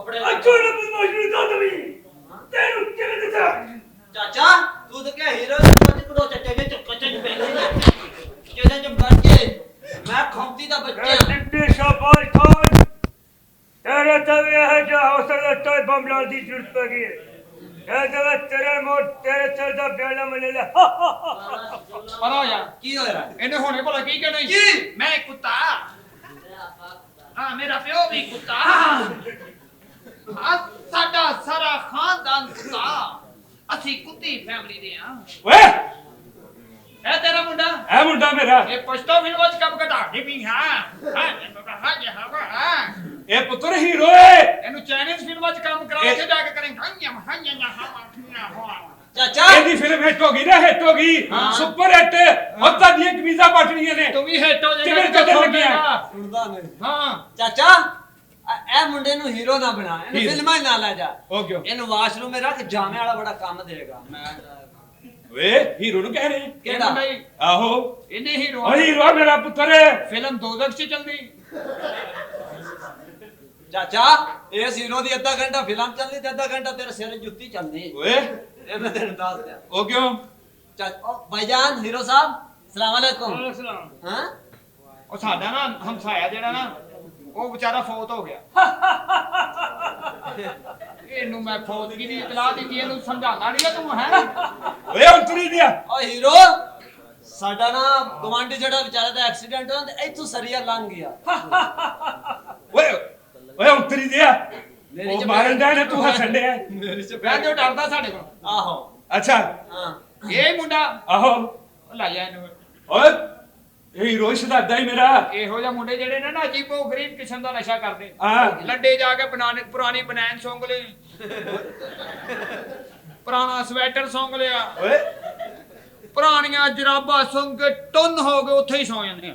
कपड़े अच्छो ने बदमाशी दा दवी तेनु किने दिता चाचा तू तो क्या हीरो समझ करो चाचा जे चक्कर च बैठ जेने जब बैठ के मैं खमती दा बच्चा डिप्टी शाबाश खान तेरे तवे है जो हौसला तो बमला दी जरूरत पड़ी है ये तेरे मोट तेरे सर दा बेड़ा मले ले पर हो यार की होया ਇਹਨੇ ਹੁਣੇ ਭਲਾ ਕੀ ਕਹਿਣਾ ਈ? ਕੀ? ਮੈਂ ਕੁੱਤਾ ਹਾਂ ਮੇਰਾ ਪਿਓ ਵੀ ਕੁੱਤਾ ਸਾਡਾ ਸਾਰਾ ਖਾਨਦਾਨ ਕੁੱਤਾ ਅਸੀਂ ਕੁੱਤੀ ਫੈਮਿਲੀ ਦੇ ਆ ਓਏ ਇਹ ਤੇਰਾ ਮੁੰਡਾ ਇਹ ਮੁੰਡਾ ਮੇਰਾ ਇਹ ਪਛਤਾ ਫਿਲਮਾਂ ਚ ਕੰਮ ਘਟਾ ਕੇ ਵੀ ਹਾਂ ਹਾਂ ਇਹ ਪੁੱਤਰ ਹੀਰੋ ਏ ਇਹਨੂੰ ਚਾਈਨੀਜ਼ ਫਿਲਮਾਂ ਚ ਕੰਮ ਕਰਾ ਕੇ ਜਾ ਕੇ ਕਰੇਂਗਾ चाचा ਇਹਦੀ ਫਿਲਮ ਹਿੱਟ ਹੋ ਗਈ ਨਾ ਹਿੱਟ ਹੋ ਗਈ ਸੁਪਰ ਹਿੱਟ ਉਹ ਤਾਂ ਦੀਆਂ ਕਮੀਜ਼ਾਂ ਪਟਣੀਆਂ ਨੇ ਤੂੰ ਵੀ ਹਿੱਟ ਹੋ ਕਿਵੇਂ ਜਾਏਗਾ ਚੱਲਣ ਲੱਗਿਆ सुनदा नहीं ਹਾਂ चाचा ए मुंडे नु हीरो ना बना इन हीरो। फिल्मां ना ला जा ਉਹ ਕਿਉਂ इन वाशरूम में रख जाने वाला बड़ा काम देगा मैं ਓਏ ਹੀਰੋ ਨੂੰ ਕਹਿ ਰਹੇ केड़ा ਨਹੀਂ ਆਹੋ ਇਹਨੇ ਹੀਰੋ ਉਹ ਹੀਰੋ ਮੇਰਾ ਪੁੱਤਰ ਫਿਲਮ ਦੋਜ਼ਖ ਚ ਚਲਦੀ चाचा इस हीरो दी आधा घंटा फिल्म चलनी ते आधा घंटा तेरे सिर जुत्ती चलनी ਓਏ ए मैं तेरे दस दिया ਉਹ ਕਿਉਂ चाचा भाईजान हीरो साहब सलाम अलैकुम हां ਉਹ ਸਾਡਾ ਨਾ ਹਮਸਾਇਆ ਜਿਹੜਾ ਨਾ ਉਹ ਵਿਚਾਰਾ ਫੌਤ ਹੋ ਗਿਆ ਇਹਨੂੰ ਮੈਂ ਫੌਤ ਕੀ ਦੀ ਇਤਲਾਹ ਦਿੱਤੀ ਇਹਨੂੰ ਸਮਝਾਉਣਾ ਨਹੀਂ ਤੂੰ ਹੈ ਓਏ ਅੰਤਰੀ ਦਿਆ ओ हीरो ਸਾਡਾ ਨਾ ਗਵਾਂਢੀ ਜਿਹੜਾ ਵਿਚਾਰਾ ਦਾ ਐਕਸੀਡੈਂਟ ਹੋਇਆ ਤੇ ਇੱਥੋਂ ਸਰੀਆ ਲੰਘ ਗਿਆ ਓਏ ਓਏ ਅੰਤਰੀ ਦਿਆ ਮੇਰੀ ਉਹ ਚ ਮਾਰਨ ਦਾ ਨੇ ਤੂੰ ਹੱਸਣ ਡਿਆ ਮੇਰੇ ਚ ਮੈਂ ਜੋ ਡਰਦਾ ਸਾਡੇ ਕੋਲ ਆਹੋ ਅੱਛਾ ਹਾਂ ਇਹ ਮੁੰਡਾ ਆਹੋ ਉਹ ਲਾਇਆ ਇਹਨੂੰ ਓਏ ਇਹ ਹੀਰੋ ਸ਼ਦਾਦਾ ਹੀ ਮੇਰਾ ਇਹੋ ਜਿਹਾ ਮੁੰਡੇ ਜਿਹੜੇ ਨੇ ਨਾ ਅਜੀਬੋ ਗਰੀਬ ਕਿਸਮ ਦਾ ਨਸ਼ਾ ਕਰਦੇ ਹਾਂ ਲੱਡੇ ਜਾ ਕੇ ਪੁਰਾਣੀ ਬਨੈਨ ਸੌਂਗ ਲਈ ਪੁਰਾਣਾ ਸਵੈਟਰ ਸੌਂਗ ਲਿਆ ਓਏ ਪੁਰਾਣੀਆਂ ਜਰਾਬਾਂ ਸੌਂਗ ਕੇ ਟੁੰਨ ਹੋ ਗਏ ਉੱਥੇ ਹੀ ਸੌ ਜਾਂਦੇ ਆ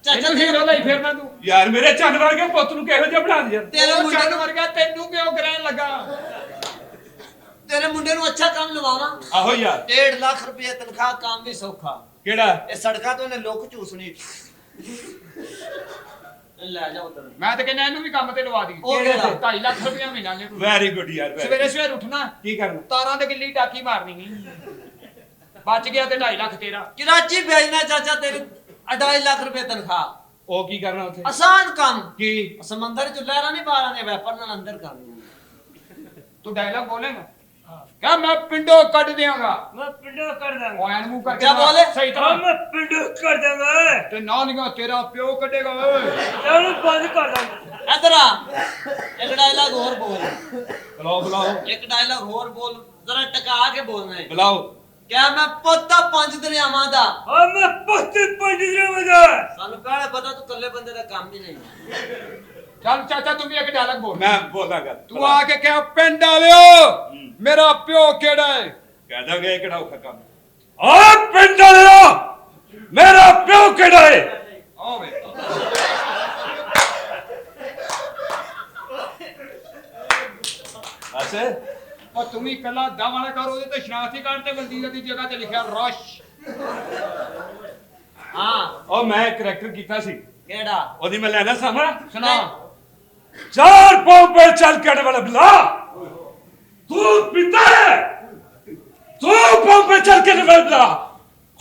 ਚਾਚਾ ਇਹਨੂੰ ਹੀਰੋ ਲਈ ਫਿਰਨਾ ਤੂੰ ਯਾਰ ਮੇਰੇ ਚੰਨ ਵਰਗੇ ਪੁੱਤ ਨੂੰ ਕਿਹੋ ਜਿਹਾ ਬਣਾ ਦਿਆ ਤੇਰੇ ਉਹ ਮੁੰਡੇ ਚੰਨ ਨੂੰ ਵਰਗਾ ਤੈਨੂੰ ਕਿਉਂ ਗ੍ਰਹਿਣ ਲੱਗਾ ਤੇਰੇ ਮੁੰਡੇ ਨੂੰ ਅੱਛਾ ਕੰਮ ਲਵਾਵਾਂ ਆਹੋ ਯਾਰ 1.5 ਲੱਖ ਰੁਪਏ ਤਨਖਾਹ ਕੰਮ ਵੀ ਸੌਖਾ ਕਿਹੜਾ ਇਹ ਸੜਕਾਂ ਤੋਂ ਇਹਨੇ ਲੁੱਕ ਚੂਸਣੀ ਲੈ ਜਾ ਉਧਰ ਮੈਂ ਤਾਂ ਕਹਿੰਦਾ ਇਹਨੂੰ ਵੀ ਕੰਮ ਤੇ ਲਵਾ ਦੀ ਉਹ ਕਿਹੜਾ? 2.5 ਲੱਖ ਰੁਪਇਆ ਮਹੀਨਾ ਲੈ ਤੂੰ ਵੈਰੀ ਗੁੱਡ ਯਾਰ very ਸਵੇਰੇ good। ਸਵੇਰ ਉੱਠਣਾ ਕੀ ਕਰਨਾ ਤਾਰਾਂ ਤੇ ਗਿੱਲੀ ਟਾਕੀ ਮਾਰਨੀ ਬਚ ਗਿਆ ਤੇ 2.5 ਲੱਖ ਤੇਰਾ ਕਰਾਚੀ ਭੇਜਣਾ ਚਾਚਾ ਤੇਰੀ 2.5 ਲੱਖ ਰੁਪਏ ਤਨਖਾਹ ਉਹ ਕੀ ਕਰਨਾ ਉੱਥੇ ਆਸਾਨ ਕੰਮ ਕੀ ਸਮੁੰਦਰ ਚ ਲਹਿਰਾਂ ਨਹੀਂ ਪਾਰਾਂ ਨੇ ਵੈਪਰ ਨਾਲ ਅੰਦਰ ਕਰਨੀ ਤੂੰ ਡਾਇਲੌਗ ਬੋਲੇਗਾ ਕਹ ਮੈਂ ਪਿੰਡੋਂ ਕੱਢ ਦਿਆਂਗਾ ਮੈਂ ਪਿੰਡੋਂ ਕਰ ਦਾਂਗਾ ਉਹ ਐਨ ਮੂੰਹ ਕਰਕੇ ਕਿਆ ਬੋਲੇ? ਸਹੀ ਹਾਂ ਤਰ੍ਹਾਂ ਮੈਂ ਪਿੰਡੋਂ ਕਰ ਦਾਂਗਾ ਤੇ ਨਾਲੀਆਂ ਤੇਰਾ ਪਿਓ ਕੱਢੇਗਾ ਓਏ ਇਹਨੂੰ ਬੰਦ ਕਰ ਦਾਂਗਾ ਇਧਰ ਆ ਇੱਕ ਡਾਇਲੌਗ ਹੋਰ ਬੋਲ ਬੁਲਾਓ ਬੁਲਾਓ ਇੱਕ ਡਾਇਲੌਗ ਹੋਰ ਬੋਲ ਜ਼ਰਾ ਟਕਾ ਕੇ ਬੋਲਣਾ ਹੈ ਬੁਲਾਓ ਕਿਆ ਮੈਂ ਪੋਤਾ ਪੰਜ ਦਰਿਆਵਾਂ ਦਾ ਹਾਂ ਮੈਂ ਪੁੱਤ ਪੰਜ ਦਿਨਾਂ ਵਜਾ ਸਾਨੂੰ ਕਾਹਦਾ ਪਤਾ ਤੂੰ ਇਕੱਲੇ ਬੰਦੇ ਦਾ ਕੰਮ ਹੀ ਨਹੀਂ ਚੱਲ ਚਾਚਾ ਤੂੰ ਵੀ ਇੱਕ ਡਾਇਲੌਗ ਬੋਲ ਮੈਂ ਬੋਲਾਂਗਾ ਤੂੰ ਆ ਕੇ ਕਿਹਾ ਪਿੰਡ ਵਾਲਿਓ ਮੇਰਾ ਪਿਓ ਕਿਹੜਾ ਹੈ ਕਹਿ ਦਾਂਗੇ ਇਹ ਕਿਹੜਾ ਔਖਾ ਕੰਮ ਆ ਪਿੰਡ ਵਾਲਿਓ ਮੇਰਾ ਪਿਓ ਕਿਹੜਾ ਹੈ ਓਏ ਅੱਛਾ ਉਹ ਤੂੰ ਵੀ ਇਕੱਲਾ ਦਾਵਾਲਾ ਕਰ ਉਹਦੇ ਤੇ ਸ਼ਨਾਖਤੀ ਕਾਰਡ ਤੇ ਵਜ਼ੀਰ ਦੀ ਜਗ੍ਹਾ ਤੇ ਲਿਖਿਆ ਰਸ਼ ਹਾਂ ਉਹ ਮੈਂ ਕਰੈਕਟਰ ਕੀਤਾ ਸੀ ਕਿਹੜਾ ਉਹਦੀ ਮੈਂ ਲੈਣਾ ਸਾਮਾ ਸੁਣਾ चार पांव पे चल के वाला बिला तू पीता है तू पांव पे चल के वाला बिला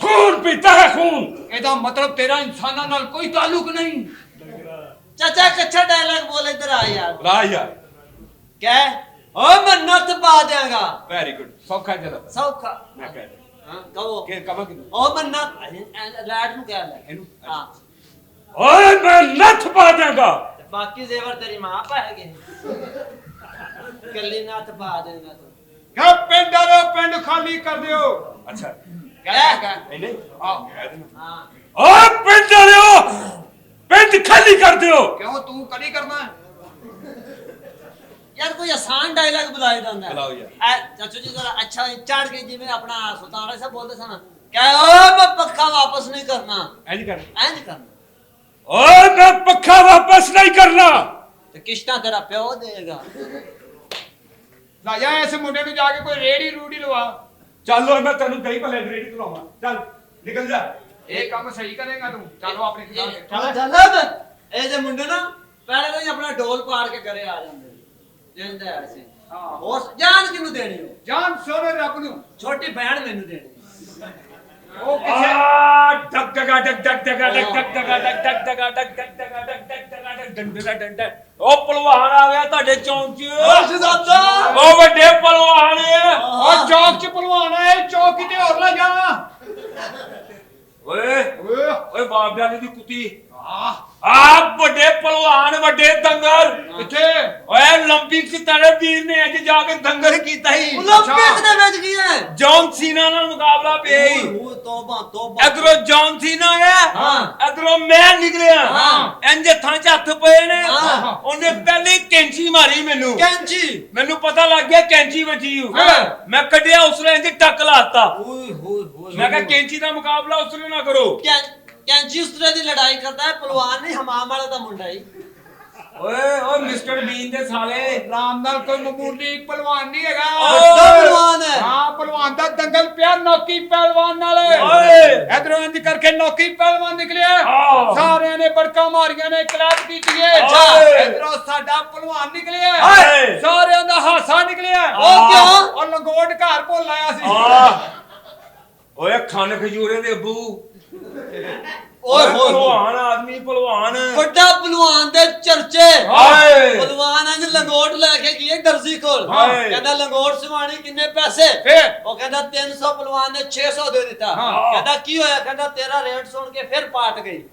खून पीता है खून ਇਹਦਾ ਮਤਲਬ ਤੇਰਾ ਇਨਸਾਨਾਂ ਨਾਲ ਕੋਈ ਤਾਲੁਕ ਨਹੀਂ ਚਾਚਾ ਇੱਕ ਅੱਛਾ ਡਾਇਲੌਗ ਬੋਲ ਇੱਧਰ ਆ ਯਾਰ ला यार ਕਹਿ ਓ ਮੈਂ ਨੱਥ ਪਾ ਦਿਆਂਗਾ वेरी गुड सौखा चलो ਸੌਖਾ मैं कह रहा ਹਾਂ ਕਹੋ के कमा कि ਓ ਮੈਂ ਨੱਥ ਲੈਟ ਨੂੰ ਕਹਿ ਲੈ ਇਹਨੂੰ? ਹਾਂ ओए मैं नथ पा देगा ਬਾਕੀ ਜ਼ੇਵਰ ਤੇਰੀ ਮਾਂ ਪਾਏਗੀ ਕੱਲੀ ਨੱਥ ਪਾ ਦੇਗਾ ਤੂੰ ਕਹ ਪਿੰਡ ਵਾਲਿਓ ਪਿੰਡ ਖਾਲੀ ਕਰ ਦਿਓ अच्छा ਕਹਿ नहीं ਆ कह देना ਹਾਂ ओ पिंड वालियो पिंड खाली कर दियो ਕਿਉਂ ਤੂੰ ਕਦੀ ਕਰਨਾ यार कोई आसान डायलॉग बुलाए जाता है बुलाओ यार। चाचू जी जरा अच्छा चढ़ के जिवें अपना सुल्तान साहब बोलते सन क्या ओ मैं पक्का वापस नहीं करना इंज कर इंज करना ओए मैं पक्का वापस नहीं करना तो किश्ता तेरा प्यो देगा ਲਾਇਆ ਇਸ ਮੁੰਡੇ ਨੂੰ ਜਾ ਕੇ ਕੋਈ ਰੇੜੀ ਰੂੜੀ ਲਵਾ चलो मैं तेन कई भले रेडी तुलावा चल निकल जा ਇਹ ਕੰਮ ਸਹੀ ਕਰੇਗਾ ਤੂੰ ਚਲੋ ਆਪਣੇ चल चल ए जे मुंडे ना ਪਹਿਲੇ ਤਾਂ ਹੀ ਆਪਣਾ ਢੋਲ ਪਾੜ ਕੇ ਘਰੇ ਆ ਜਾਂਦੇ ਜਿੰਦਾ ਐਸੇ ਹਾਂ ਹੋਰ ਜਾਨ ਕਿਹਨੂੰ ਦੇਣੀ ਹੋ ਜਾਨ ਸੋਨੇ ਰੱਬ ਨੂੰ ਛੋਟੀ ਭੈਣ ਮੈਨੂੰ ਦੇਣੀ ਉਹ ਕਿਸੇ ਡਕ ਡਗਾ ਡਕ ਡਕ ਡਗਾ ਡਕ ਡਕ ਡਗਾ ਡਕ ਡਕ ਡਗਾ ਡਕ ਡਕ ਡਗਾ ਡਕ ਡਕ ਡਗਾ ਡਕ ਡੰਡਾ ਡੰਡਾ ਉਹ ਪਹਿਲਵਾਨ ਆ ਗਿਆ ਤੁਹਾਡੇ ਚੌਂਕ 'ਚ ਸ਼ਹਜ਼ਾਦਾ ਉਹ ਵੱਡੇ ਪਹਿਲਵਾਨ ਉਹ ਚੌਕ 'ਚ ਪਹਿਲਵਾਨ ਆਏ ਚੌਕ ਕਿਤੇ ਹੋਰ ਲੈ ਜਾ ਓਏ ਓਏ ਓਏ ਬਾਬਿਆਂ ਦੀ ਕੁੱਤੀ ਆ ਆ ਵੱਡੇ ਪਹਿਲਵਾਨ ਵੱਡੇ ਦੰਗਲ ਕਿੱਥੇ ਓਏ 올림픽 'ਚ ਤੇਰੇ ਵੀਰ ਨੇ ਅੱਜ ਜਾ ਕੇ ਦੰਗਲ ਕੀਤਾ ਸੀ 올림픽 ਦੇ ਵਿੱਚ ਕੀ ਹੈ ਜੌਨ ਸੀਨਾ ਨਾਲ ਮੁਕਾਬਲਾ ਪਿਆ ਸੀ ਉਹ ਤੋਬਾ ਤੋਬਾ ਇਧਰੋਂ ਜੌਨ ਸੀਨਾ ਆ ਹਾਂ। ਇਧਰੋਂ ਮੈਂ ਨਿਕਲਿਆ ਹਾਂ। ਇੰਜ ਹੱਥਾਂ 'ਚ ਹੱਥ ਪਏ ਨੇ ਹਾਂ। ਉਹਨੇ ਪਹਿਲੇ ਕੈਂਚੀ ਮਾਰੀ ਮੈਨੂੰ ਕੈਂਚੀ ਮੈਨੂੰ ਪਤਾ ਲੱਗ ਗਿਆ ਕੈਂਚੀ ਵੱਜੀ ਹੂੰ ਹਾਂ। ਮੈਂ ਕੱਢਿਆ ਉਸਨੇ ਇੰਜ ਟੱਕ ਲਾਤਾ ਓਏ ਹੋਏ ਹੋਏ ਮੈਂ ਕਿਹਾ ਕੈਂਚੀ ਦਾ ਮੁਕਾਬਲਾ ਉਸਨੇ ਨਾ ਕਰੋ ਕੈਂਚੀ ਉਸ ਤਰ੍ਹਾਂ ਦੀ ਲੜਾਈ ਕਰਦਾ ਹੈ ਪਹਿਲਵਾਨ ਨਹੀਂ ਹਮਾਮ ਵਾਲੇ ਦਾ ਮੁੰਡਾ ਹੀ ਓਏ ਓਏ ਮਿਸਟਰ ਬੀਨ ਦੇ ਸਾਲੇ ਰਾਮ ਨਾਲ ਕੋਈ ਮਾਮੂਲੀ ਪਹਿਲਵਾਨ ਨਹੀਂ ਹੈਗਾ ਵੱਡਾ ਪਹਿਲਵਾਨ ਹੈ ਹਾਂ ਪਹਿਲਵਾਨ ਦਾ ਦੰਗਲ ਪਿਆ ਨੌਕੀ ਪਹਿਲਵਾਨ ਨਾਲ ਓਏ ਇਧਰੋਂ ਇੰਜ ਕਰਕੇ ਨੌਕੀ ਪਹਿਲਵਾਨ ਨਿਕਲਿਆ ਆਹ। ਸਾਰਿਆਂ ਨੇ ਬੜਕਾ ਮਾਰੀਆਂ ਨੇ ਕਲਾਪ ਕੀਤੀ ਹੈ ਓਏ। ਇਧਰੋਂ ਸਾਡਾ ਪਹਿਲਵਾਨ ਨਿਕਲਿਆ ਓਏ। ਸਾਰਿਆਂ ਦਾ ਹਾਸਾ ਨਿਕਲਿਆ ਉਹ ਕਿਉਂ ਉਹ ਲੰਗੋਟ ਘਰ ਭੁੱਲ ਆਇਆ ਸੀ ਆ ਓਏ ਖੰਨ ਖਜੂਰੇ ਦੇ ਅੱਬੂ ਓਏ ਹੋਏ ਹੋਏ ਪਹਿਲਵਾਨ ਆਦਮੀ ਪਹਿਲਵਾਨ ਵੱਡਾ ਪਹਿਲਵਾਨ ਦੇ ਚਰਚੇ ਹਾਏ ਪਹਿਲਵਾਨ ਅੰਜ ਲੰਗੋਟ ਲੈ ਕੇ ਗਏ ਦਰਜੀ ਕੋਲ ਹਾਏ। ਕਹਿੰਦਾ ਲੰਗੋਟ ਸਵਾਣੀ ਕਿੰਨੇ ਪੈਸੇ ਫਿਰ ਉਹ ਕਹਿੰਦਾ 300 ਪਹਿਲਵਾਨ ਨੇ 600 ਦੇ ਦਿੱਤਾ ਹਾਂ। ਕਹਿੰਦਾ ਕੀ ਹੋਇਆ ਕਹਿੰਦਾ ਤੇਰਾ ਰੇਟ ਸੁਣ ਕੇ ਫਿਰ ਪਾਟ ਗਈ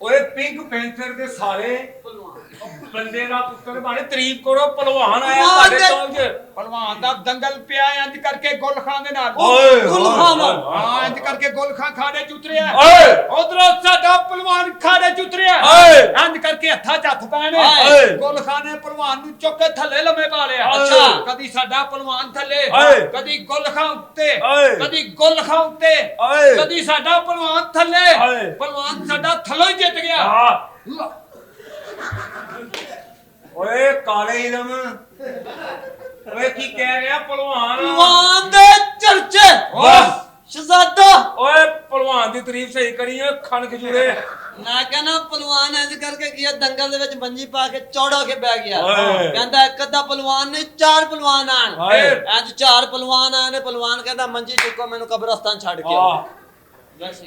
ਓਏ ਪਿੰਕ ਪੈਂਥਰ ਦੇ ਸਾਲੇ ਪਹਿਲਵਾਨ ਬੰਦੇ ਦਾ ਪੁੱਤਰ ਬਣੇ ਤਾਰੀਫ ਕਰੋ ਪਹਿਲਵਾਨ ਆਇਆ ਪਹਿਲਵਾਨ ਤੁਹਾਡੇ ਦੇ- ਚੌਂਕ 'ਚ ਪਹਿਲਵਾਨ ਦਾ ਦੰਗਲ ਪਿਆ ਇੰਜ ਕਰਕੇ ਗੁਲ ਖਾਨ ਦੇ ਨਾਲ ਓਏ ਗੁਲਖਾਨ ਹਾਂ ਇੰਜ ਕਰਕੇ ਗੁਲ ਖਾਨ ਖਾੜੇ ਚ ਉਤਰਿਆ ਓਏ ਉਧਰੋਂ ਸਾਡਾ ਪਹਿਲਵਾਨ ਖਾੜੇ ਚ ਉਤਰਿਆ ਓਏ ਇੰਜ ਕਰਕੇ ਹੱਥਾਂ 'ਚ ਹੱਥ ਪਾਣੇ ਓਏ। ਗੁਲ ਖਾਨ ਨੇ ਪਹਿਲਵਾਨ ਨੂੰ ਚੁੱਕ ਕੇ ਥੱਲੇ ਲੰਮੇ ਪਾ ਲਿਆ ਅੱਛਾ। ਕਦੀ ਸਾਡਾ ਪਹਿਲਵਾਨ ਥੱਲੇ ਓਏ। ਕਦੀ ਗੁਲ ਖਾਨ ਉੱਤੇ ਓਏ। ਕਦੀ ਗੁਲ ਖਾਨ ਉੱਤੇ ਓਏ। ਕਦੀ ਸਾਡਾ ਪਹਿਲਵਾਨ ਥੱਲੇ ਓਏ। ਪਹਿਲਵਾਨ ਸਾਡਾ ਥੱਲੋਂ ਹੀ ਜਿੱਤ ਗਿਆ ਆ ਓਏ ਕਾਲੇ ਇਲਮ ਓਏ ਕੀ ਕਹਿ ਰਿਹਾ ਪਹਿਲਵਾਨ ਪਹਿਲਵਾਨ ਦੇ ਚਰਚੇ ਬਸ ਸ਼ਹਜ਼ਾਦਾ ਓਏ ਪਹਿਲਵਾਨ ਦੀ ਤਾਰੀਫ ਸਹੀ ਕਰੀ ਓਏ ਖੰਨ ਖਜੂਰੇ ਮੈਂ ਕਹਿੰਦਾ ਪਹਿਲਵਾਨ ਇੰਜ ਕਰਕੇ ਗਿਆ ਦੰਗਲ ਦੇ ਵਿੱਚ ਮੰਜੀ ਪਾ ਕੇ ਚੌੜਾ ਕੇ ਬਹਿ ਗਿਆ ਓਏ। ਕਹਿੰਦਾ ਇੱਕ ਅੱਧਾ ਪਹਿਲਵਾਨ ਨਹੀਂ 4 ਪਹਿਲਵਾਨ ਆਣ ਓਏ। ਅੱਜ 4 ਪਹਿਲਵਾਨ ਆਏ ਨੇ ਪਹਿਲਵਾਨ ਕਹਿੰਦਾ ਮੰਜੀ ਚੁੱਕੋ ਮੈਨੂੰ ਕਬਰਸਤਾਨ ਛੱਡ ਕੇ ਆ ਆਓ ਬਸ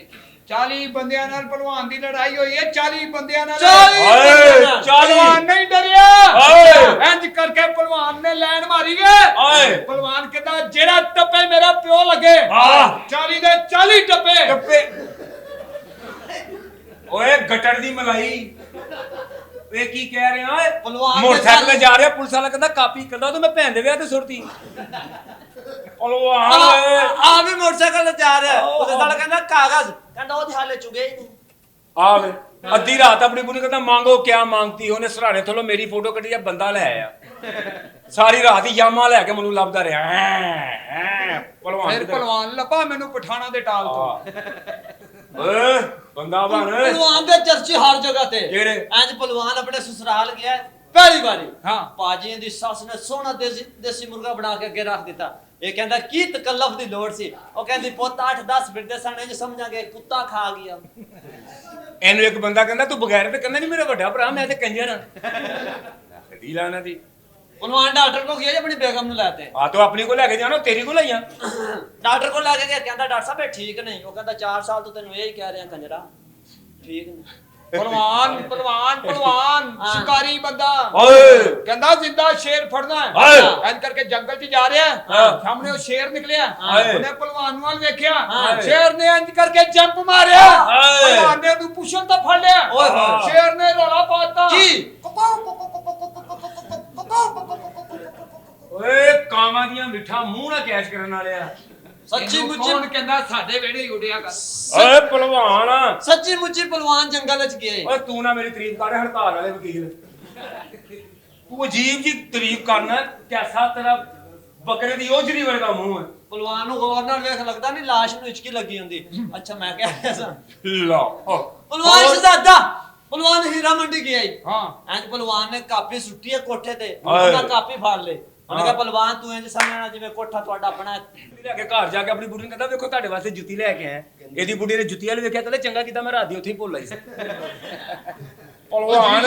40 ਬੰਦਿਆਂ ਨਾਲ ਪਹਿਲਵਾਨ ਦੀ ਲੜਾਈ ਹੋਈ ਹੈ 40 ਬੰਦਿਆਂ ਨਾਲ 40 ਓਏ ਬੰਦਿਆਂ ਨਾਲ। ਪਹਿਲਵਾਨ ਨਹੀਂ ਡਰਿਆ ਓਏ। ਇੰਜ ਕਰਕੇ ਪਹਿਲਵਾਨ ਨੇ ਲੈਣ ਮਾਰੀ ਵੇ ਓਏ। ਪਹਿਲਵਾਨ ਕਹਿੰਦਾ ਜਿਹੜਾ ਟੱਪੇ ਮੇਰਾ ਪਿਓ ਲੱਗੇ ਆਹ। 40 ਦੇ 40 ਟੱਪੇ ਟੱਪੇ ਓਏ ਗਟਰ ਦੀ ਮਲਾਈ ਏ ਕੀ ਕਹਿ ਰਿਹਾ ਓਏ ਪਹਿਲਵਾਨ ਦੇ ਮੋਟਰਸਾਈਕਲ ਤੇ ਸਾਲੇ- ਜਾ ਰਿਹਾ ਪੁਲਿਸ ਵਾਲਾ ਕਹਿੰਦਾ ਕਾਪੀ ਕਹਿੰਦਾ ਤੂੰ ਮੈਂ ਭੈਣ ਦੇ ਵਿਆਹ ਤੇ ਸੁੱਟਤੀ ਪਹਿਲਵਾਨ ਓਏ ਆ ਵੀ ਮੋਟਰਸਾਈਕਲ ਤੇ ਜਾ ਰਿਹਾ ਉਹਦੇ ਨਾਲ ਕਹਿੰਦਾ ਕਾਗਜ਼ ਕਹਿੰਦਾ ਉਹਦੇ ਹਾਲੇ ਚੁਗੇ ਹੀ ਨਹੀਂ ਆ ਵੇ ਅੱਧੀ ਰਾਤ ਆਪਣੀ ਬੁਣੀ ਕਹਿੰਦਾ ਮੰਗੋ ਕਿਆ ਮੰਗਤੀ ਉਹਨੇ ਸਰਾਣੇ ਥੱਲੋਂ ਮੇਰੀ ਫੋਟੋ ਕੱਢੀ ਆ ਬੰਦਾ ਲੈ ਆਇਆ ਸਾਰੀ ਰਾਤ ਹੀ ਯਾਮਾ ਲੈ ਕੇ ਮੈਨੂੰ ਲੱਭਦਾ ਰਿਹਾ ਪਹਿਲਵਾਨ ਫਿਰ ਕਿੱਧਰ? ਪਹਿਲਵਾਨ ਲੱਭਾ ਮੈਨੂੰ ਪਠਾਣਾ ਦੇ ਟਾਲ ਤੋਂ ਓਏ ਬੰਦਾ ਬਣ ਪਹਿਲਵਾਨ ਦੇ ਚਰਚੇ ਹਰ ਜਗ੍ਹਾ ਤੇ ਜਿਹੜੇ? ਇੰਜ ਪਹਿਲਵਾਨ ਆਪਣੇ ਸਸੁਰਾਲ ਗਿਆ ਪਹਿਲੀ ਵਾਰੀ ਹਾਂ। ਪਾਜੀ ਦੀ ਸੱਸ ਨੇ ਸੋਹਣਾ ਦੇਸੀ ਮੁਰਗਾ ਬਣਾ ਕੇ ਅੱਗੇ ਰੱਖ ਦਿੱਤਾ ਇਹ ਕਹਿੰਦਾ ਕੀ ਤਕੱਲਫ ਦੀ ਲੋੜ ਸੀ ਉਹ ਕਹਿੰਦੀ ਪੁੱਤ 8-10 ਫਿਰਦੇ ਸਣੇ ਜੇ ਸਮਝਾਂਗੇ ਕੁੱਤਾ ਖਾ ਗਿਆ ਇਹਨੂੰ ਇੱਕ ਬੰਦਾ ਕਹਿੰਦਾ ਤੂੰ ਬਗੈਰ ਤੇ ਕਹਿੰਦਾ ਨਹੀਂ ਮੇਰਾ ਵੱਡਾ ਭਰਾ ਮੈਂ ਤੇ ਕੰਜਰ ਹਾਂ ਕਦੀ ਲਾਣਾ ਦੀ ਪਹਿਲਵਾਨ ਡਾਕਟਰ ਕੋ ਗਿਆ ਜੀ ਆਪਣੀ ਬੇਗਮ ਨੂੰ ਲੈਤੇ ਆ ਤੂੰ ਆਪਣੀ ਕੋ ਲੈ ਕੇ ਜਾਣਾ ਤੇਰੀ ਕੋ ਲਈਆਂ ਡਾਕਟਰ ਕੋਲ ਲੈ ਕੇ ਗਿਆ ਕਹਿੰਦਾ ਡਾਕਟਰ ਸਾਹਿਬ ਇਹ ਠੀਕ ਨਹੀਂ ਉਹ ਕਹਿੰਦਾ 4 ਸਾਲ ਤੋਂ ਤੈਨੂੰ ਇਹ ਹੀ ਕਹਿ ਰਿਹਾ ਕੰਜਰਾ ਠੀਕ ਨਹੀਂ ਪਹਿਲਵਾਨ ਪਹਿਲਵਾਨ ਪਹਿਲਵਾਨ ਹਾਂ। ਸ਼ਿਕਾਰੀ ਬੰਦਾ ਓਏ ਕਹਿੰਦਾ ਜ਼ਿੰਦਾ ਸ਼ੇਰ ਫੜਨਾ ਹੈ ਓਏ। ਇੰਜ ਕਰਕੇ ਜੰਗਲ 'ਚ ਜਾ ਰਿਹਾ ਹਾਂ। ਸਾਹਮਣੇ ਉਹ ਸ਼ੇਰ ਨਿਕਲਿਆ ਓਏ। ਉਹਨੇ ਪਹਿਲਵਾਨ ਨੂੰ ਵੱਲ ਵੇਖਿਆ ਹਾਂ। ਸ਼ੇਰ ਨੇ ਇੰਜ ਕਰਕੇ ਜੰਪ ਮਾਰਿਆ ਓਏ। ਪਹਿਲਵਾਨ ਨੇ ਉਹਨੂੰ ਪੁੱਛਣ ਤਾਂ ਫੜ ਲਿਆ ਓਏ ਹੋਏ। ਸ਼ੇਰ ਨੇ ਰੌਲਾ ਪਾਤਾ ਕੀ? ਓਏ ਕਾਵਾਂ ਦੀਆਂ ਮਿੱਠਾ ਮੂੰਹ ਨਾਲ ਕੈਚ ਕਰਨ ਵਾਲਿਆ ਸੱਚੀ ਇਹਨੂੰ ਮੁੱਚੀ ਕੌਣ ਕਹਿੰਦਾ ਸਾਡੇ ਵਿਹੜੇ ਹੀ ਉੱਡਿਆ ਕਰ ਓਏ ਪਹਿਲਵਾਨ ਸੱਚੀ ਮੁੱਚੀ ਪਹਿਲਵਾਨ ਜੰਗਲ ਵਿੱਚ ਗਏ ਓਏ ਤੂੰ ਨਾ ਮੇਰੀ ਤਾਰੀਫ ਕਰ ਹੜਤਾਲ ਵਾਲੇ ਵਕੀਲ ਤੂੰ ਅਜੀਬ ਜੀ ਤਾਰੀਫ ਕਰਨਾ ਕੈਸਾ ਤੇਰਾ ਬੱਕਰੇ ਦੀ ਉਜਰੀ ਵਰਗਾ ਮੂੰਹ ਹੈ ਪਹਿਲਵਾਨ ਨੂੰ ਗੌਰ ਨਾਲ ਵੇਖ ਲੱਗਦਾ ਨਹੀਂ ਲਾਸ਼ ਨੂੰ ਇਚਕੀ ਲੱਗੀ ਹੁੰਦੀ ਅੱਛਾ ਮੈਂ ਕਿਹਾ ਐਸਾ ਲਾ ਪਹਿਲਵਾਨ ਸ਼ਹਜ਼ਾਦਾ ਪਹਿਲਵਾਨ ਹੀਰਾ ਮੰਡੀ ਗਿਆ ਹੀ ਹਾਂ ਐਂ ਪਹਿਲਵਾਨ ਨੇ ਕਾਪੀ ਸੁੱਟੀ ਹੈ ਕੋਠੇ ਤੇ ਹਾਏ। ਉਹਨਾਂ ਕਾਪੀ ਫੜ ਲੇ ਉਹਨੇ ਕਿਹਾ ਹਾਂ। ਪਹਿਲਵਾਨ ਤੂੰ ਇੰਜ ਸਮਝਣਾ ਜਿਵੇਂ ਕੋਠਾ ਤੁਹਾਡਾ ਆਪਣਾ ਹੈ। ਲੈ ਕੇ ਘਰ ਜਾ ਕੇ ਆਪਣੀ ਬੁੱਢੀ ਨੂੰ ਕਹਿੰਦਾ ਵੇਖੋ ਤੁਹਾਡੇ ਵਾਸਤੇ ਜੁੱਤੀ ਲੈ ਕੇ ਆਇਆ ਇਹਦੀ ਬੁੱਢੀ ਨੇ ਜੁੱਤੀ ਵਾਲੇ ਵੇਖਿਆ ਕਹਿੰਦਾ ਚੰਗਾ ਕੀਤਾ ਮੈਂ ਰਾਤ ਦੀ ਉੱਥੇ ਹੀ ਭੁੱਲ ਆਈ ਸੀ ਪਹਿਲਵਾਨ